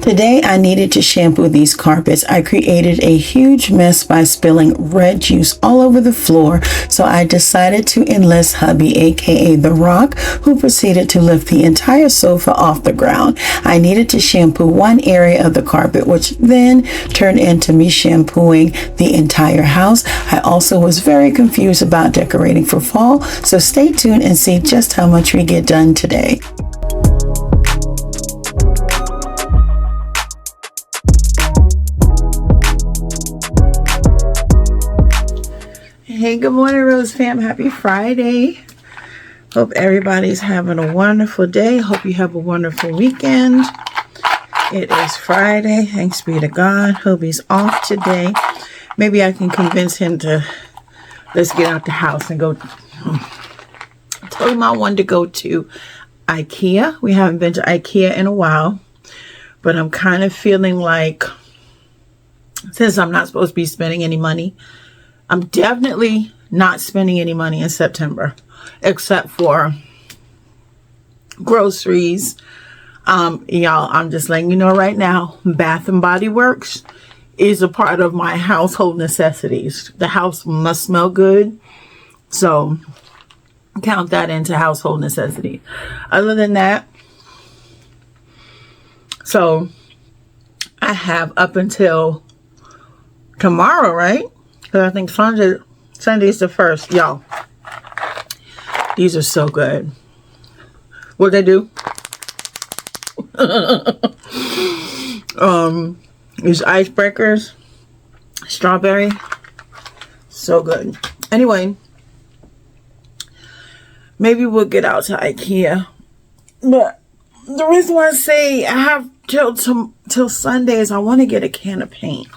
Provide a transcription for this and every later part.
Today I needed to shampoo these carpets. I created a huge mess by spilling red juice all over the floor, so I decided to enlist hubby, aka The Rock, who proceeded to lift the entire sofa off the ground. I needed to shampoo one area of the carpet, which then turned into me shampooing the entire house. I also was very confused about decorating for fall, so stay tuned and see just how much we get done today. Hey, good morning, Rose fam. Happy Friday. Hope everybody's having a wonderful day. Hope you have a wonderful weekend. It is Friday. Thanks be to God. Hope he's off today. Maybe I can convince him to let's get out the house and go. I told him I wanted to go to IKEA. We haven't been to IKEA in a while, but I'm kind of feeling like, since I'm not supposed to be spending any money, I'm definitely not spending any money in September, except for groceries. Y'all, I'm just letting you know right now, Bath and Body Works is a part of my household necessities. The house must smell good, so count that into household necessity. Other than that, so I have up until tomorrow, right? Because I think Sunday is the 1st. Y'all, these are so good. What they do? These icebreakers, strawberry, so good. Anyway, maybe we'll get out to IKEA. But the reason why I say I have till Sunday is I want to get a can of paint.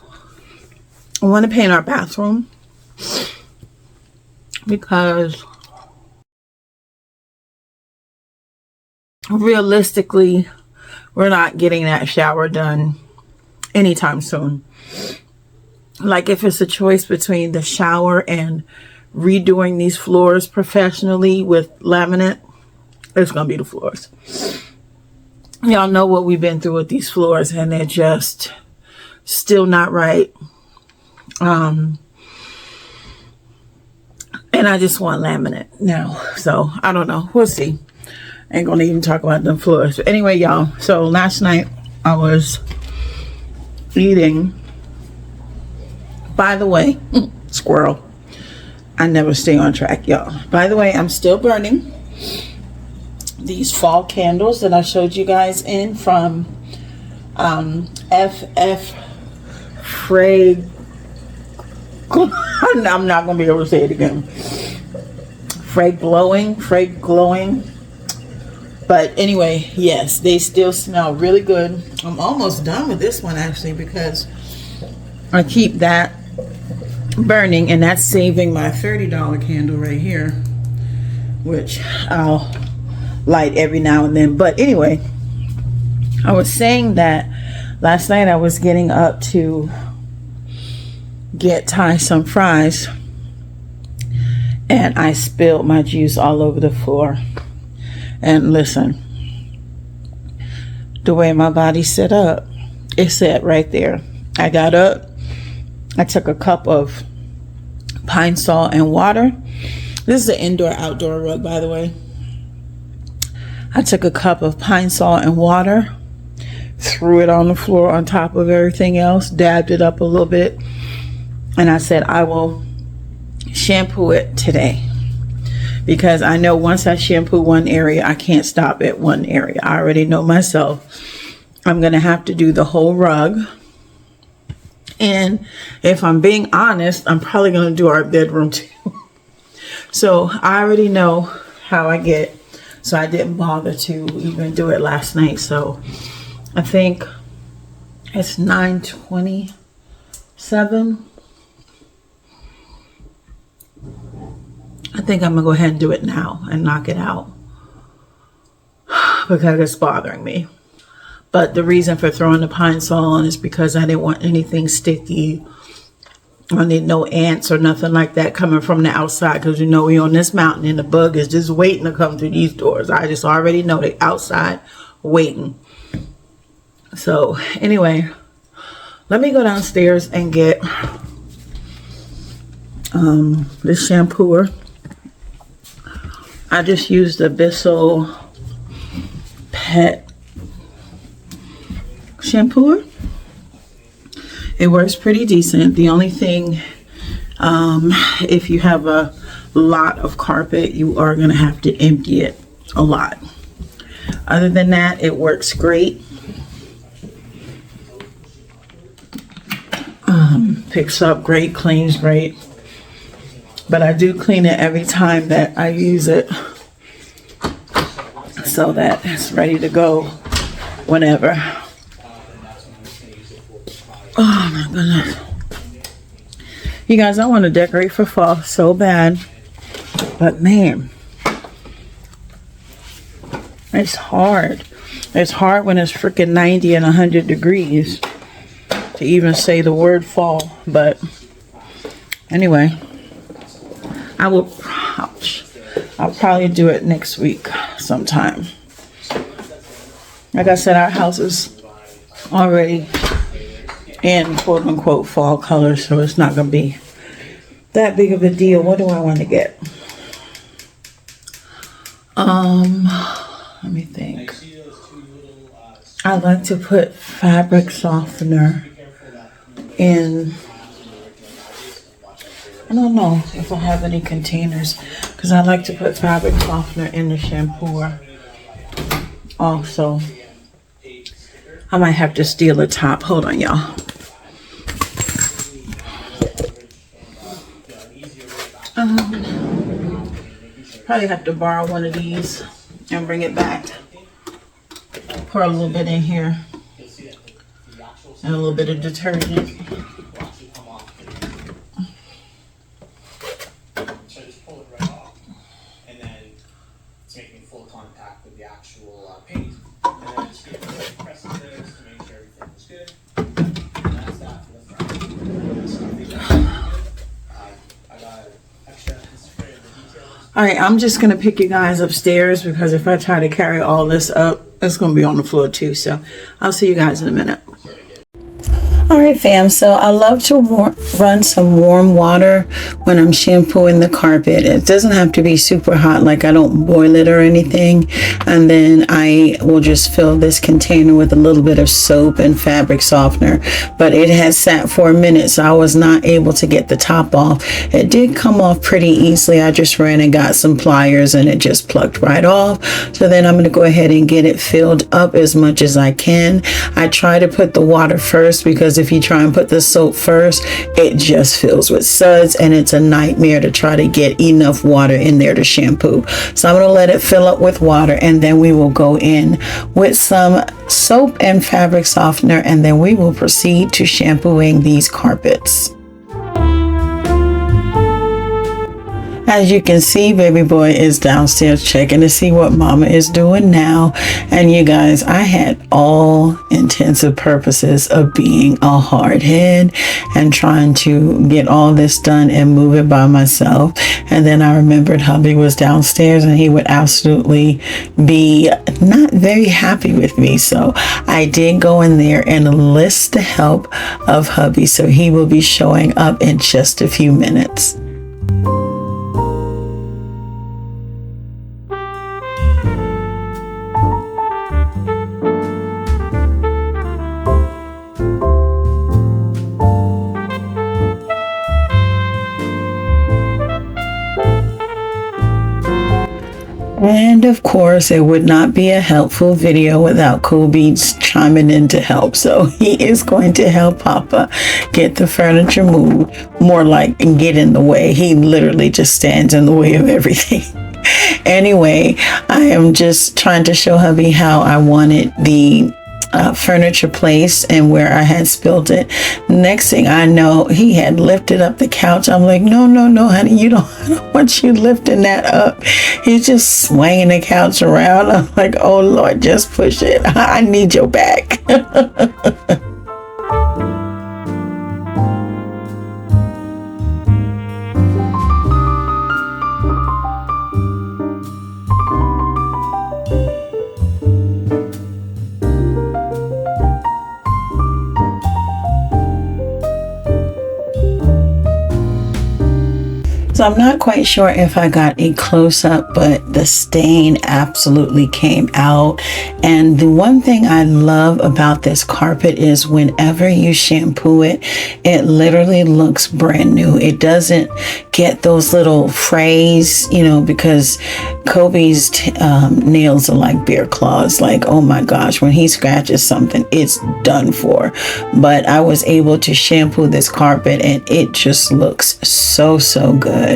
I want to paint our bathroom because realistically, we're not getting that shower done anytime soon. Like, if it's a choice between the shower and redoing these floors professionally with laminate, it's going to be the floors. Y'all know what we've been through with these floors, and they're just still not right. And I just want laminate now. So I don't know. We'll see. Ain't gonna even talk about them floors. But anyway, y'all. So last night I was eating. By the way, squirrel. I never stay on track, y'all. By the way, I'm still burning these fall candles that I showed you guys in from FF Frag. I'm not going to be able to say it again. Frag glowing. But anyway, yes, they still smell really good. I'm almost done with this one, actually, because I keep that burning, and that's saving my $30 candle right here, which I'll light every now and then. But anyway, I was saying that last night I was getting up to get Ty some fries, and I spilled my juice all over the floor. And listen, the way my body set up, it sat right there. I got up, I took a cup of pine salt and water. This is an indoor-outdoor rug, by the way. I took a cup of pine salt and water, threw it on the floor on top of everything else, dabbed it up a little bit, and I said, I will shampoo it today. Because I know once I shampoo one area, I can't stop at one area. I already know myself. I'm going to have to do the whole rug. And if I'm being honest, I'm probably going to do our bedroom too. So I already know how I get. So I didn't bother to even do it last night. So I think it's 9:27. I think I'm going to go ahead and do it now and knock it out because it's bothering me. But the reason for throwing the pine salt on is because I didn't want anything sticky. I need no ants or nothing like that coming from the outside, because you know we on this mountain and the bug is just waiting to come through these doors. I just already know they outside waiting. So anyway, let me go downstairs and get this shampooer. I just used the Bissell Pet shampooer. It works pretty decent. The only thing, if you have a lot of carpet, you are going to have to empty it a lot. Other than that, it works great. Picks up great, cleans great. But I do clean it every time that I use it so that it's ready to go whenever. Oh my goodness. You guys, I want to decorate for fall so bad. But man, it's hard. It's hard when it's freaking 90 and 100 degrees to even say the word fall. But anyway, I'll probably do it next week sometime. Like I said, our house is already in quote unquote fall colors, so it's not gonna be that big of a deal. What do I want to get? Let me think. I like to put fabric softener in. I don't know if I have any containers, because I like to put fabric softener in the shampooer. Also, I might have to steal a top. Hold on, y'all. Probably have to borrow one of these and bring it back. Pour a little bit in here and a little bit of detergent. So just pull it right off, and then it's making full contact with the actual paint. And then just get pressing this to make sure everything is good. And that's that for the front. I got extra spray of the details. Alright, I'm just going to pick you guys upstairs, because if I try to carry all this up, it's going to be on the floor too. So I'll see you guys in a minute. Alright fam, so I love to run some warm water when I'm shampooing the carpet. It doesn't have to be super hot, like I don't boil it or anything. And then I will just fill this container with a little bit of soap and fabric softener. But it has sat for a minute, so I was not able to get the top off. It did come off pretty easily. I just ran and got some pliers and it just plucked right off. So then I'm going to go ahead and get it filled up as much as I can. I try to put the water first, because if you try and put the soap first, it just fills with suds and it's a nightmare to try to get enough water in there to shampoo. So I'm going to let it fill up with water, and then we will go in with some soap and fabric softener, and then we will proceed to shampooing these carpets. As you can see, baby boy is downstairs checking to see what mama is doing now. And you guys, I had all intents and purposes of being a hard head and trying to get all this done and move it by myself. And then I remembered hubby was downstairs and he would absolutely be not very happy with me. So I did go in there and enlist the help of hubby. So he will be showing up in just a few minutes. And of course, it would not be a helpful video without Cool Beats chiming in to help. So he is going to help Papa get the furniture moved, more like get in the way. He literally just stands in the way of everything. Anyway, I am just trying to show hubby how I wanted the furniture place and where I had spilled it. Next thing I know, he had lifted up the couch. I'm like, no, honey, I don't want you lifting that up. He's just swinging the couch around. I'm like, oh Lord, just push it. I need your back. So I'm not quite sure if I got a close-up, but the stain absolutely came out. And the one thing I love about this carpet is whenever you shampoo it, it literally looks brand new. It doesn't get those little frays, you know, because Kobe's nails are like bear claws. Like, oh my gosh, when he scratches something, it's done for. But I was able to shampoo this carpet and it just looks so good.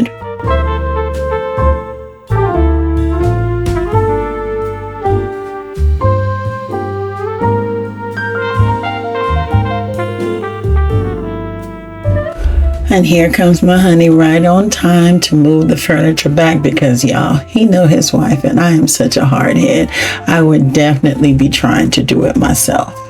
And here comes my honey right on time to move the furniture back because y'all, he know his wife and I am such a hard head. I would definitely be trying to do it myself.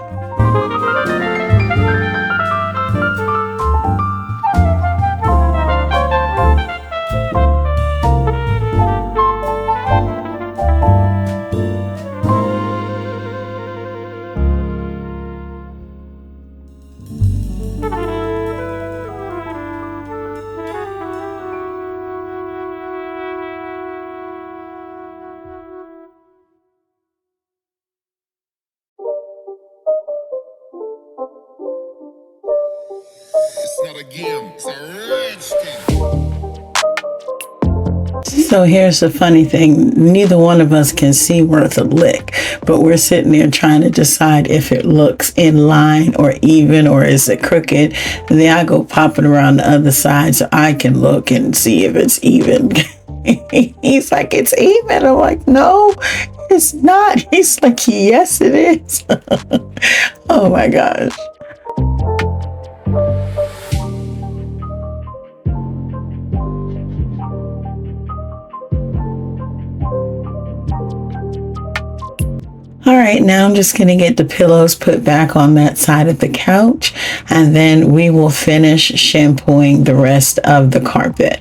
It's not a game, it's a rich thing. So here's the funny thing. Neither one of us can see worth a lick, but we're sitting there trying to decide if it looks in line or even or is it crooked. And then I go popping around the other side so I can look and see if it's even. He's like, it's even. I'm like, no, it's not. He's like, yes, it is. Oh my gosh. All right, now I'm just going to get the pillows put back on that side of the couch, and then we will finish shampooing the rest of the carpet.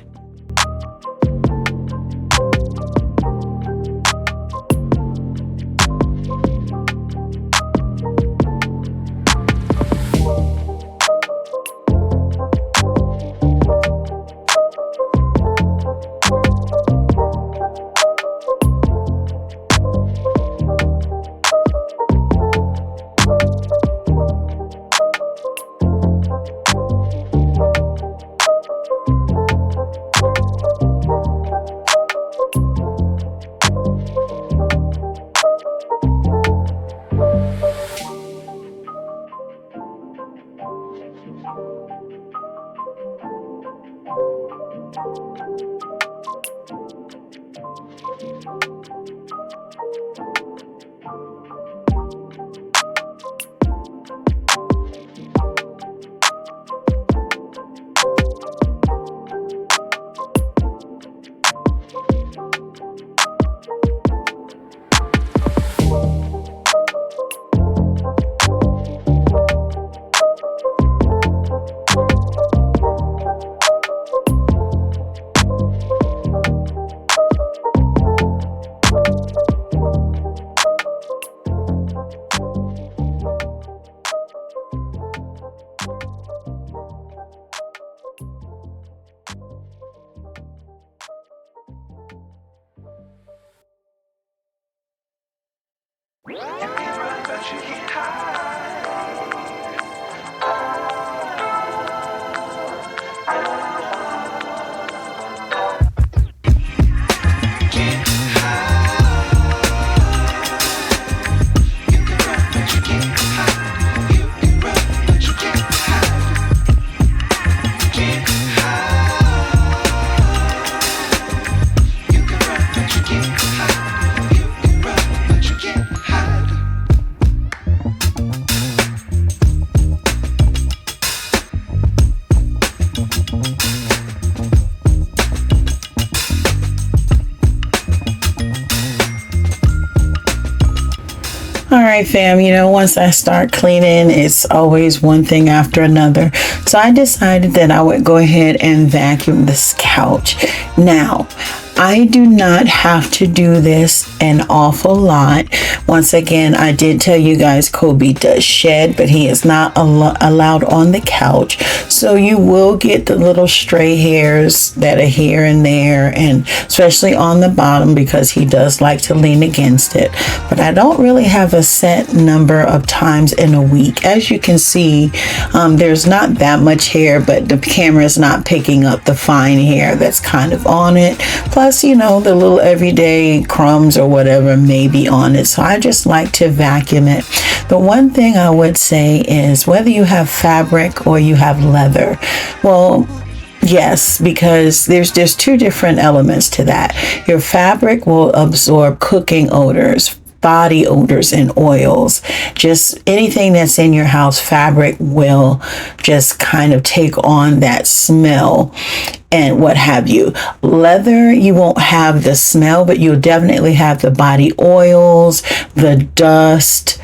All right, fam, you know, once I start cleaning, it's always one thing after another. So I decided that I would go ahead and vacuum this couch. Now, I do not have to do this an awful lot. Once again, I did tell you guys Kobe does shed, but he is not allowed on the couch. So you will get the little stray hairs that are here and there, and especially on the bottom because he does like to lean against it. But I don't really have a set number of times in a week. As you can see, there's not that much hair, but the camera is not picking up the fine hair that's kind of on it. Plus, you know, the little everyday crumbs or whatever may be on it. So I just like to vacuum it. The one thing I would say is whether you have fabric or you have leather, well, yes, because there's two different elements to that. Your fabric will absorb cooking odors, body odors, and oils. Just anything that's in your house, fabric will just kind of take on that smell and what have you. Leather, you won't have the smell, but you'll definitely have the body oils, the dust,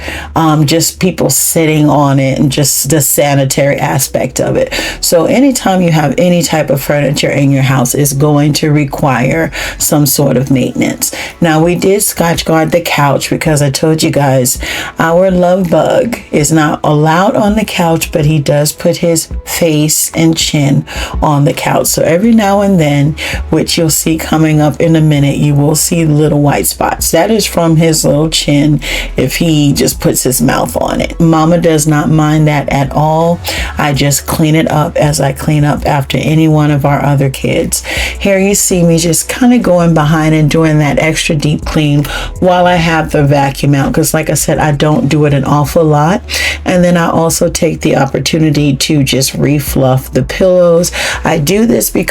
just people sitting on it, and just the sanitary aspect of it. So anytime you have any type of furniture in your house is going to require some sort of maintenance. Now, we did Scotch guard the couch because I told you guys our love bug is not allowed on the couch, but he does put his face and chin on the couch. So every now and then, which you'll see coming up in a minute, you will see little white spots. That is from his little chin if he just puts his mouth on it. Mama does not mind that at all. I just clean it up as I clean up after any one of our other kids. Here you see me just kind of going behind and doing that extra deep clean while I have the vacuum out, because like I said, I don't do it an awful lot. And then I also take the opportunity to just refluff the pillows. I do this because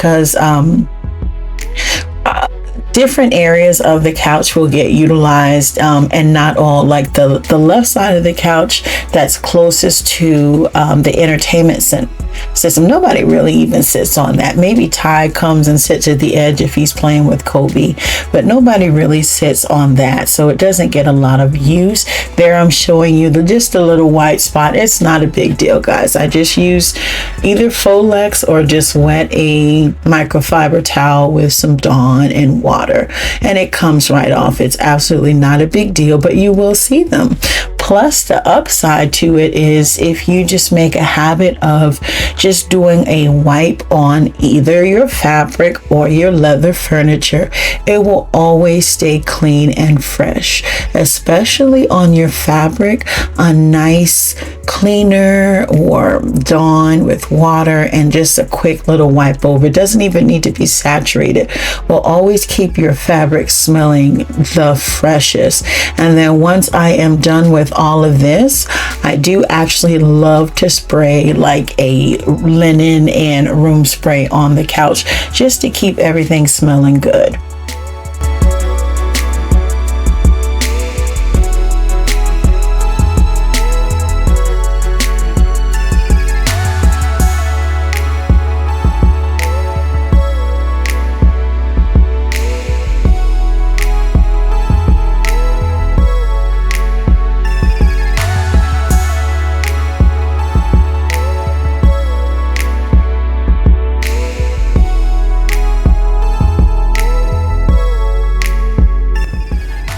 different areas of the couch will get utilized, and not all. Like the left side of the couch that's closest to the entertainment system, nobody really even sits on that. Maybe Ty comes and sits at the edge if he's playing with Kobe, but nobody really sits on that, so it doesn't get a lot of use. There I'm showing you just a little white spot. It's not a big deal, guys. I just use either Folex or just wet a microfiber towel with some Dawn and water, and it comes right off. It's absolutely not a big deal, but you will see them. Plus, the upside to it is if you just make a habit of just doing a wipe on either your fabric or your leather furniture, it will always stay clean and fresh. Especially on your fabric, a nice cleaner or Dawn with water and just a quick little wipe over. It doesn't even need to be saturated. Will always keep your fabric smelling the freshest. And then once I am done with all of this, I do actually love to spray like a linen and room spray on the couch just to keep everything smelling good.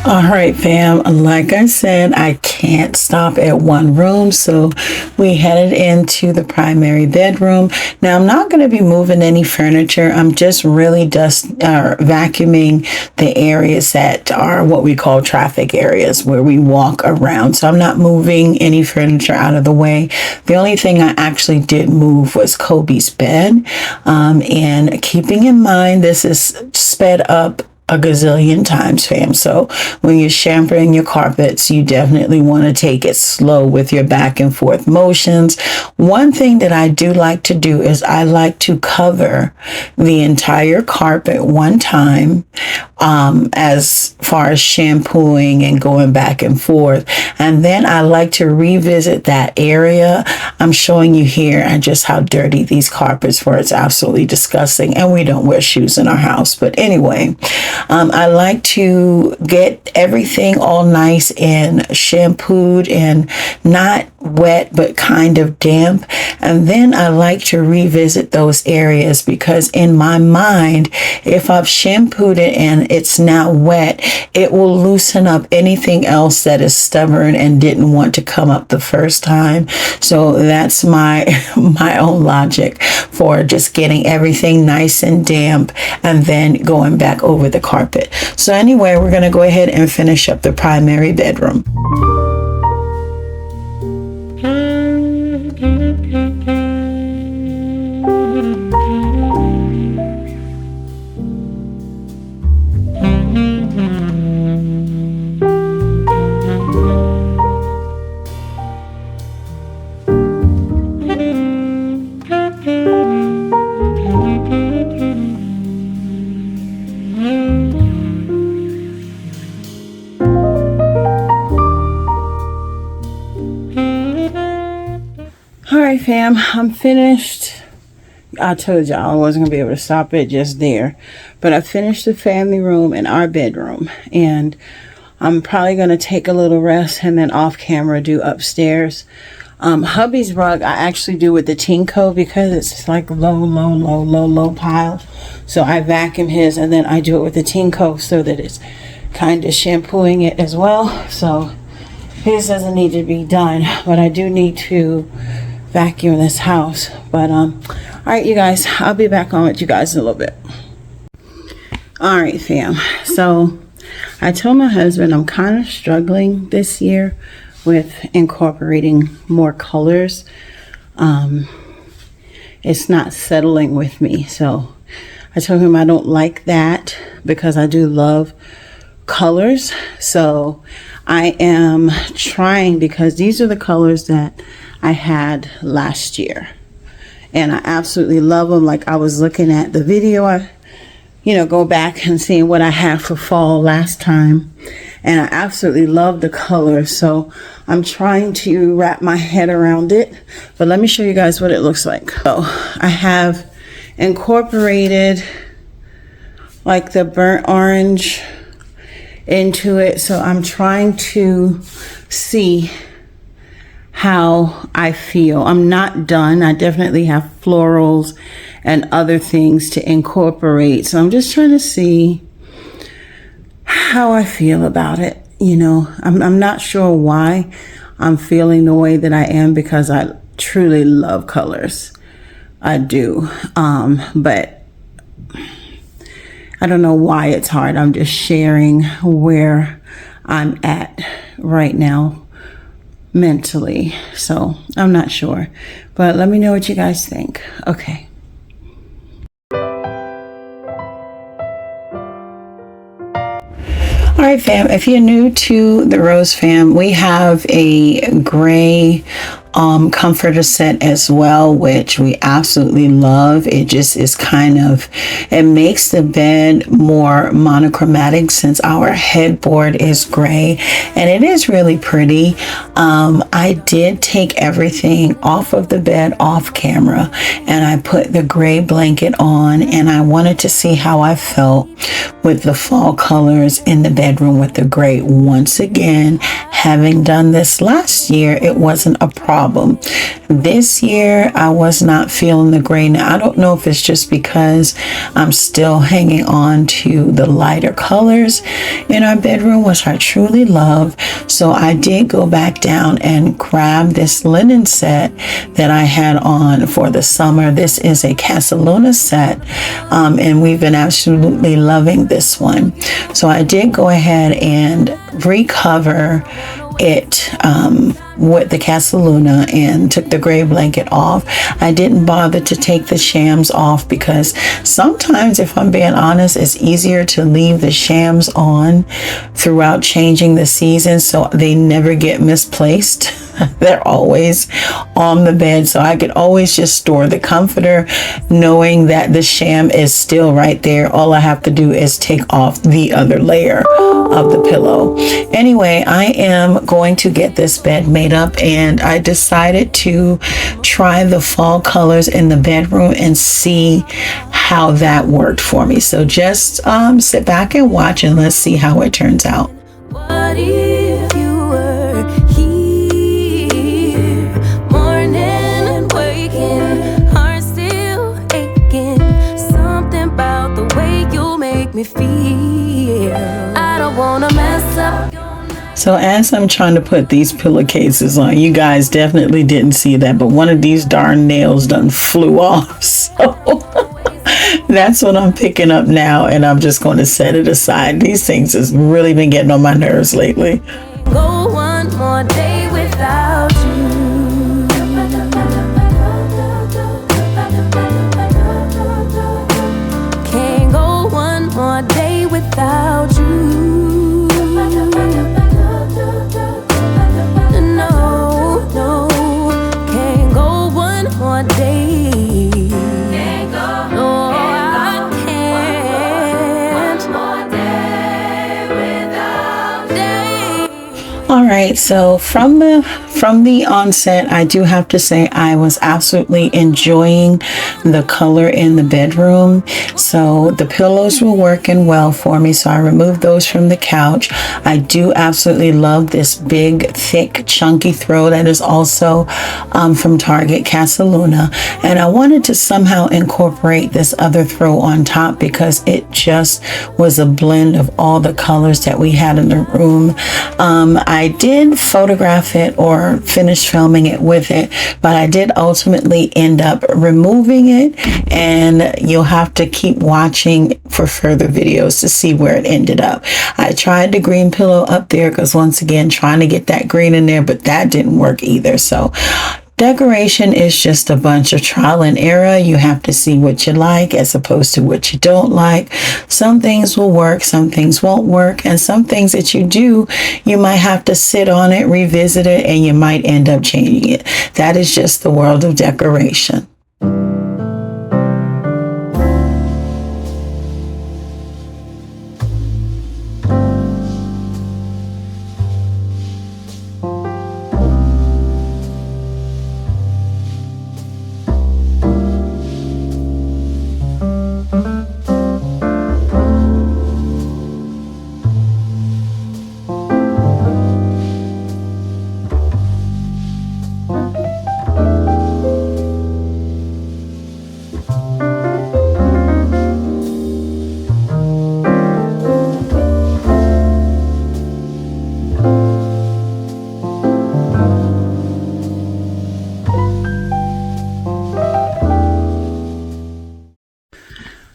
All right, fam, like I said, I can't stop at one room, so we headed into the primary bedroom. Now, I'm not going to be moving any furniture. I'm just really vacuuming the areas that are what we call traffic areas where we walk around. So I'm not moving any furniture out of the way. The only thing I actually did move was Kobe's bed. And keeping in mind, this is sped up a gazillion times, fam. So when you're shampooing your carpets, you definitely want to take it slow with your back and forth motions. One thing that I do like to do is I like to cover the entire carpet one time, as far as shampooing and going back and forth. And then I like to revisit that area. I'm showing you here and just how dirty these carpets were. It's absolutely disgusting. And we don't wear shoes in our house. But anyway, I like to get everything all nice and shampooed and not wet, but kind of damp. And then I like to revisit those areas because in my mind, if I've shampooed it and it's now wet, it will loosen up anything else that is stubborn and didn't want to come up the first time. So that's my own logic for just getting everything nice and damp and then going back over the carpet. So anyway, we're going to go ahead and finish up the primary bedroom. All right, fam, I'm finished. I told y'all I wasn't gonna be able to stop it just there, but I finished the family room and our bedroom, and I'm probably gonna take a little rest and then off camera do upstairs. Hubby's rug I actually do with the Tinko because it's like low pile, so I vacuum his and then I do it with the Tinko so that it's kind of shampooing it as well. So his doesn't need to be done, but I do need to vacuum this house. But all right, you guys, I'll be back on with you guys in a little bit. All right, fam, so I told my husband I'm kind of struggling this year with incorporating more colors. It's not settling with me, so I told him I don't like that because I do love colors. So I am trying, because these are the colors that I had last year and I absolutely love them. Like I was looking at the video, I go back and seeing what I had for fall last time, and I absolutely love the colors. So I'm trying to wrap my head around it, but let me show you guys what it looks like. So I have incorporated like the burnt orange into it, so I'm trying to see how I feel. I'm not done. I definitely have florals and other things to incorporate, so I'm just trying to see how I feel about it. I'm not sure why I'm feeling the way that I am, because I truly love colors. I do, but I don't know why it's hard. I'm just sharing where I'm at right now mentally, so I'm not sure, but let me know what you guys think. Okay. All right, fam, if you're new to the Rose fam, we have a gray comforter set as well, which we absolutely love. It just is it makes the bed more monochromatic since our headboard is gray, and it is really pretty. I did take everything off of the bed off camera and I put the gray blanket on, and I wanted to see how I felt with the fall colors in the bedroom with the gray. Once again, having done this last year, it wasn't a problem. This year, I was not feeling the gray. Now, I don't know if it's just because I'm still hanging on to the lighter colors in our bedroom, which I truly love. So I did go back down and grab this linen set that I had on for the summer. This is a Casaluna set, and we've been absolutely loving this one. So I did go ahead and recover it with the Casaluna and took the gray blanket off. I didn't bother to take the shams off because sometimes, if I'm being honest, it's easier to leave the shams on throughout changing the season so they never get misplaced. They're always on the bed, so I could always just store the comforter knowing that the sham is still right there. All I have to do is take off the other layer of the pillow. Anyway, I am going to get this bed made up, and I decided to try the fall colors in the bedroom and see how that worked for me. So just sit back and watch, and let's see how it turns out. What if you were here, morning and waking me feel. I don't wanna mess up. So as I'm trying to put these pillowcases on, you guys definitely didn't see that, but one of these darn nails done flew off. So that's what I'm picking up now, and I'm just going to set it aside. These things has really been getting on my nerves lately. Go one more day without you. Can't go one more day without you. No, no, can't go one more day. Can't go. No, I can't. One more day without you. All right, so from the onset, I do have to say I was absolutely enjoying the color in the bedroom. So the pillows were working well for me, so I removed those from the couch. I do absolutely love this big, thick, chunky throw that is also from Target, Casaluna. And I wanted to somehow incorporate this other throw on top because it just was a blend of all the colors that we had in the room. I did photograph it or finish filming it with it, but I did ultimately end up removing it, and you'll have to keep watching for further videos to see where it ended up. I tried the green pillow up there because once again trying to get that green in there, but that didn't work either. So decoration is just a bunch of trial and error. You have to see what you like as opposed to what you don't like. Some things will work, some things won't work, and some things that you do, you might have to sit on it, revisit it, and you might end up changing it. That is just the world of decoration.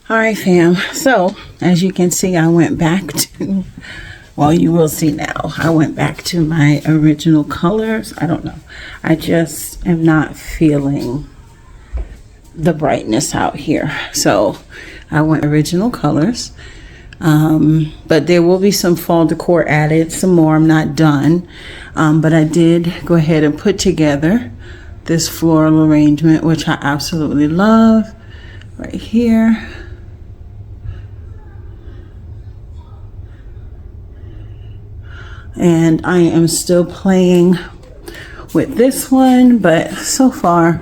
All right, fam. So as you can see, I went back to, well, you will see now, I went back to my original colors. I don't know. I just am not feeling the brightness out here. So I went original colors. But there will be some fall decor added, some more. I'm not done. But I did go ahead and put together this floral arrangement, which I absolutely love, right here. And I am still playing with this one, but so far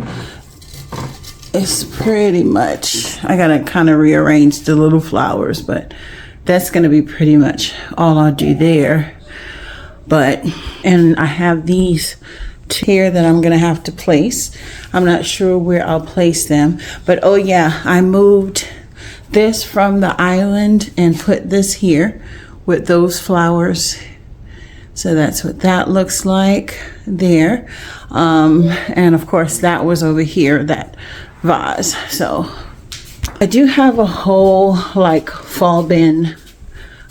it's pretty much, I gotta kind of rearrange the little flowers, but that's gonna be pretty much all I'll do there. But, and I have these two here that I'm gonna have to place. I'm not sure where I'll place them, but oh yeah, I moved this from the island and put this here with those flowers. So that's what that looks like there. And of course that was over here, that vase. So I do have a whole like fall bin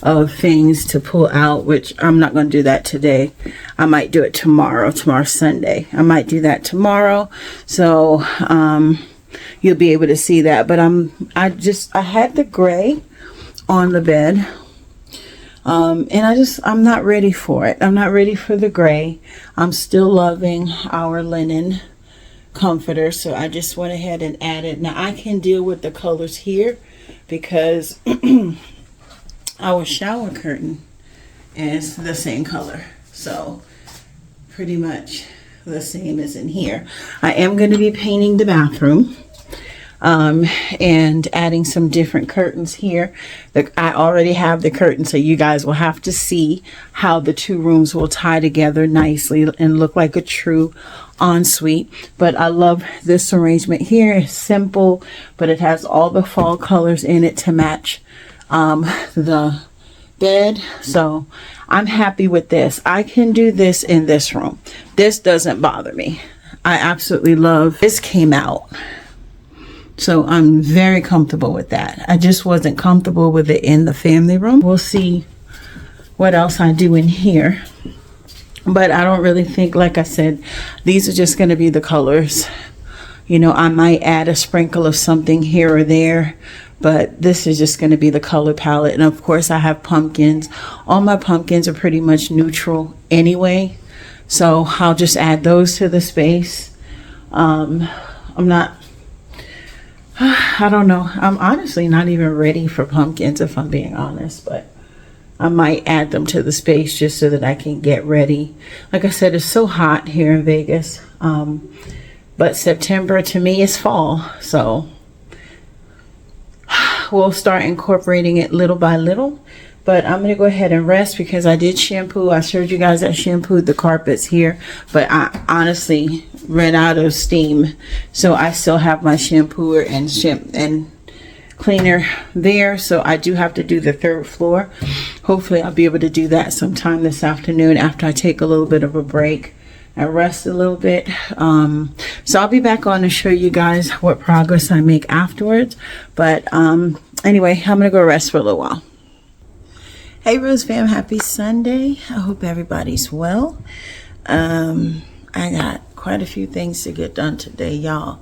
of things to pull out, which I'm not going to do that today. I might do it tomorrow. Tomorrow's Sunday. I might do that tomorrow. So you'll be able to see that. But I had the gray on the bed. And I'm not ready for it. I'm not ready for the gray. I'm still loving our linen comforter. So I just went ahead and added. Now I can deal with the colors here because our shower curtain is the same color. So pretty much the same as in here. I am going to be painting the bathroom. And adding some different curtains here. I already have the curtain, so you guys will have to see how the two rooms will tie together nicely and look like a true ensuite. But I love this arrangement here. It's simple, but it has all the fall colors in it to match the bed. So I'm happy with this. I can do this in this room. This doesn't bother me. I absolutely love this. Came out. So I'm very comfortable with that. I just wasn't comfortable with it in the family room. We'll see what else I do in here. But I don't really think, like I said, these are just going to be the colors. You know, I might add a sprinkle of something here or there, but this is just going to be the color palette. And of course I have pumpkins. All my pumpkins are pretty much neutral anyway, so I'll just add those to the space. I don't know, I'm honestly not even ready for pumpkins, if I'm being honest, but I might add them to the space just so that I can get ready. Like I said, it's so hot here in Vegas, but September to me is fall, so we'll start incorporating it little by little. But I'm gonna go ahead and rest because I did shampoo. I showed you guys I shampooed the carpets here, but I honestly ran out of steam, so I still have my shampooer and cleaner there. So I do have to do the third floor. Hopefully I'll be able to do that sometime this afternoon after I take a little bit of a break and rest a little bit. So I'll be back on to show you guys what progress I make afterwards. But anyway, I'm gonna go rest for a little while. Hey Rose fam, happy Sunday. I hope everybody's well. I got quite a few things to get done today, y'all.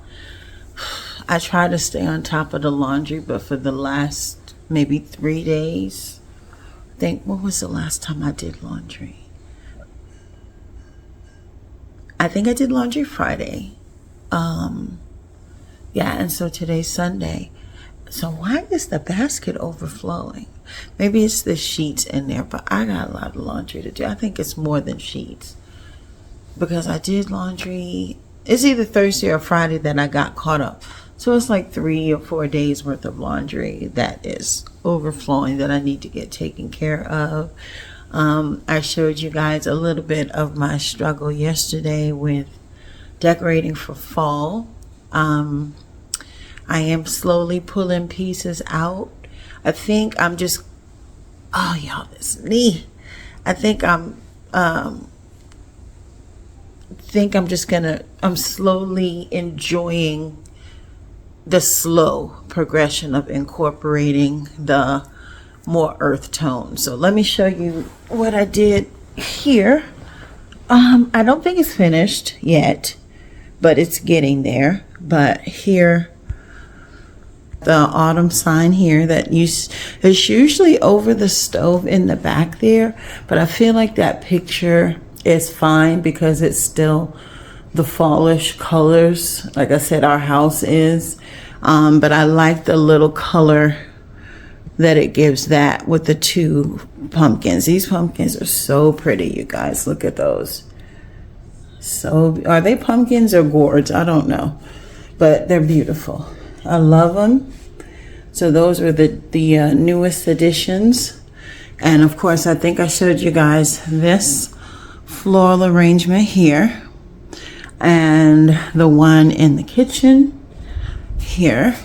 I try to stay on top of the laundry, but for the last maybe 3 days, I think, what was the last time I did laundry? I think I did laundry Friday. Yeah, and so today's Sunday. So why is the basket overflowing? Maybe it's the sheets in there, but I got a lot of laundry to do. I think it's more than sheets, because I did laundry. It's either Thursday or Friday that I got caught up. So it's like 3 or 4 days worth of laundry that is overflowing that I need to get taken care of. I showed you guys a little bit of my struggle yesterday with decorating for fall. I am slowly pulling pieces out. I think I'm just, oh y'all, this knee. I think I'm slowly enjoying the slow progression of incorporating the more earth tone. So let me show you what I did here. I don't think it's finished yet, but it's getting there. But here, the autumn sign here that is usually over the stove in the back there, but I feel like that picture is fine because it's still the fallish colors. Like I said, our house is, but I like the little color that it gives that with the 2 pumpkins. These pumpkins are so pretty, you guys. Look at those. So are they pumpkins or gourds? I don't know, but they're beautiful. I love them. So those were the newest additions. And of course, I think I showed you guys this floral arrangement here, and the one in the kitchen here,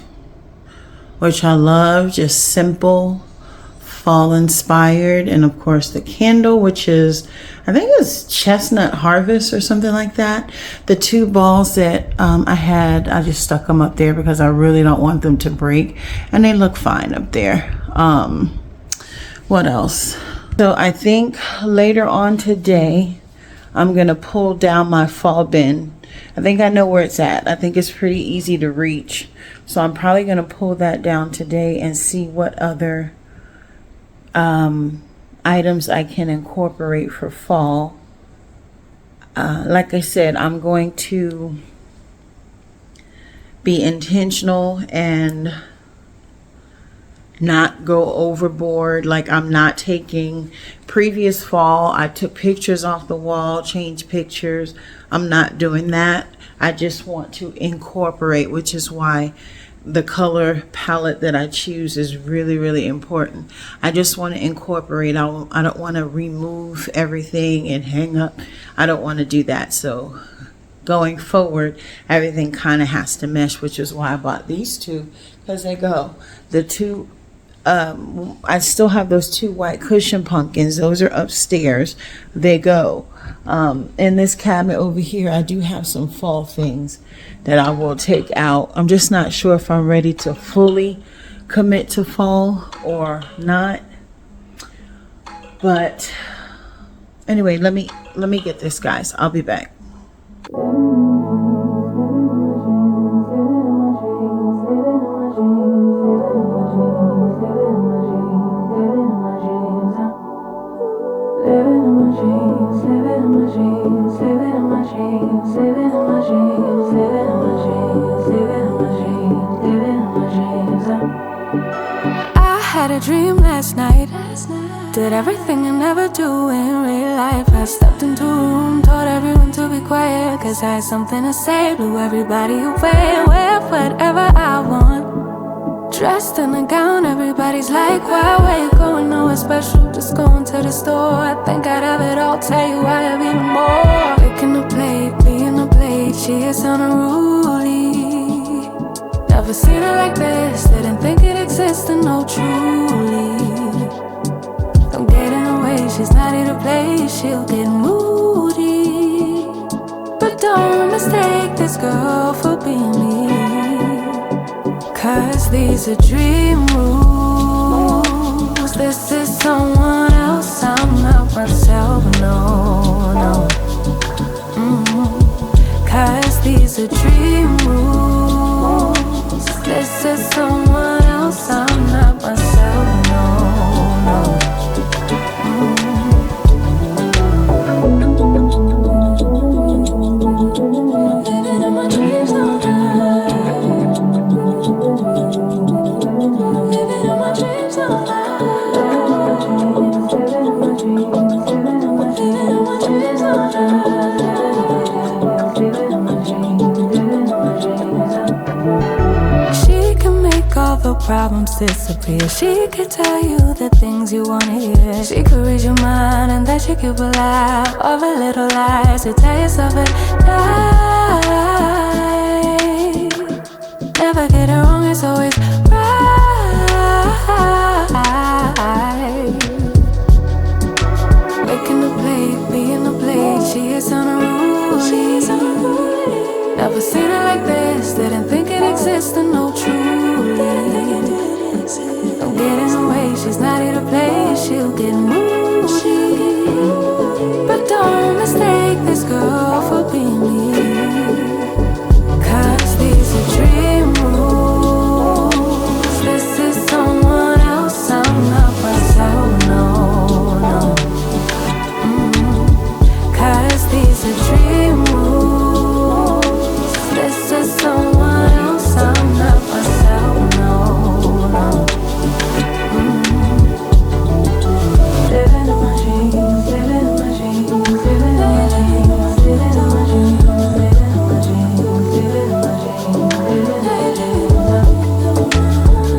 which I love, just simple, fall inspired. And of course the candle, which is, I think it's Chestnut Harvest or something like that. The 2 balls that I had, I just stuck them up there because I really don't want them to break, and they look fine up there. What else? So I think later on today I'm gonna pull down my fall bin. I think I know where it's at. I think it's pretty easy to reach, so I'm probably gonna pull that down today and see what other items I can incorporate for fall. Like I said, I'm going to be intentional and not go overboard. Like, I'm not taking previous fall, I took pictures off the wall, changed pictures. I'm not doing that. I just want to incorporate, which is why the color palette that I choose is really, really important. I just want to incorporate. I don't want to remove everything and hang up. I don't want to do that. So going forward, everything kind of has to mesh, which is why I bought these 2, because they go. The 2 I still have those 2 white cushion pumpkins. Those are upstairs. They go. In this cabinet over here, I do have some fall things that I will take out. I'm just not sure if I'm ready to fully commit to fall or not. But anyway, let me get this, guys. I'll be back. I had a dream last night. Did everything I never do in real life. I stepped into a room, told everyone to be quiet, cause I had something to say. Blew everybody away, wear whatever I want. Dressed in a gown, everybody's like, why, where you going? Nowhere special, just going to the store. I think I'd have it all, tell you I have even more. Picking a plate, being a plate, she is unruly. Never seen her like this, didn't think it existed, no truly. Don't get in her way, she's not here to play, she'll get moody. But don't mistake this girl for being me, cause these are dream rules. This is someone else, I'm not myself, no, no. Cause these are dream rules. This is someone else, I'm not myself, no, no. Living in my dreams all night. Living in my dreams all night. Living in my dreams all night. She can make all the problems disappear. She could tell you the things you wanna hear. She could read your mind and then she could believe all the little lies you tell yourself at night. Never get it wrong, it's always right. Making the plate, being the plate, she is unruly. Never seen her like this, didn't think it existed, no truly. Don't get in her way, she's not here to play, she'll get moody. But don't mistake this girl for being me, cause these are dream rules. This is someone else, I'm not myself, no, no. Cause these are dream rules. This is someone else, I'm not myself, no, no. Living in my dreams, living in my dreams, living in my dreams, living in my dreams, living in my dreams, living in my dreams,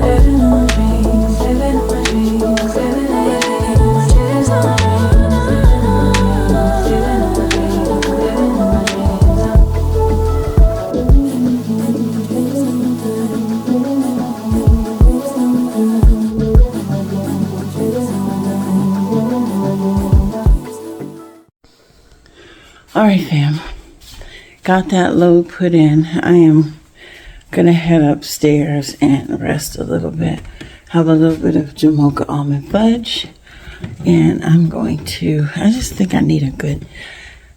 living in my dreams, living in my dreams, living in my All right, fam. Got that load put in. I am gonna head upstairs and rest a little bit. Have a little bit of Jamocha almond fudge, and I'm going to. I just think I need a good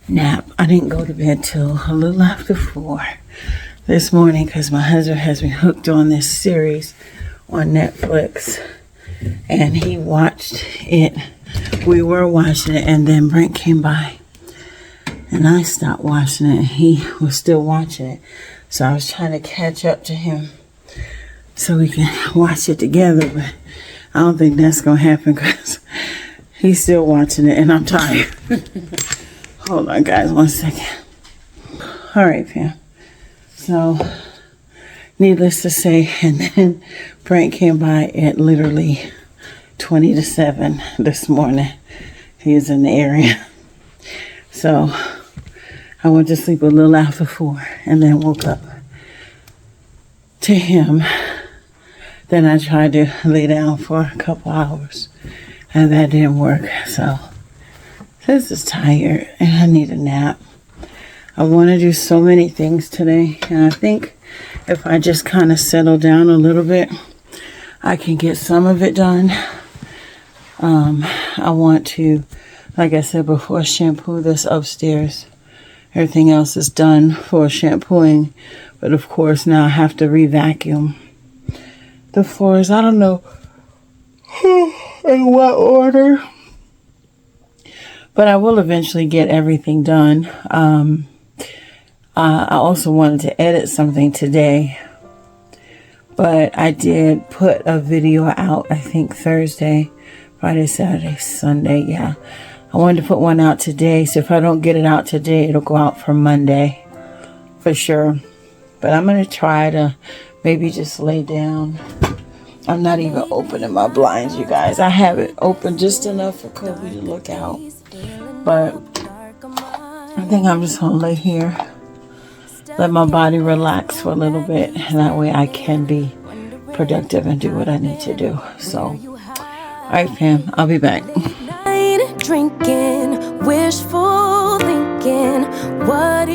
nap. I didn't go to bed till a little after 4 this morning because my husband has been hooked on this series on Netflix, and he watched it. We were watching it, and then Brent came by. And I stopped watching it, and he was still watching it. So I was trying to catch up to him so we can watch it together. But I don't think that's going to happen because he's still watching it, and I'm tired. Hold on, guys, 1 second. All right, fam. So, needless to say, and then Frank came by at literally 20 to 7 this morning. He was in the area. So, I went to sleep a little after 4 and then woke up to him Then I tried to lay down for a couple hours, and that didn't work. So this is tired, and I need a nap. I want to do so many things today, and I think if I just kind of settle down a little bit, I can get some of it done. I want to, like I said before, shampoo this upstairs. Everything else is done for shampooing, but of course now I have to re-vacuum the floors. I don't know in what order, but I will eventually get everything done. I also wanted to edit something today, but I did put a video out, I think Thursday, Friday, Saturday, Sunday. Yeah, I wanted to put one out today, so if I don't get it out today, it'll go out for Monday for sure. But I'm going to try to maybe just lay down. I'm not even opening my blinds, you guys. I have it open just enough for Kobe to look out, but I think I'm just going to lay here, let my body relax for a little bit, and that way I can be productive and do what I need to do. So, all right, fam, I'll be back. Drinking, wishful thinking, what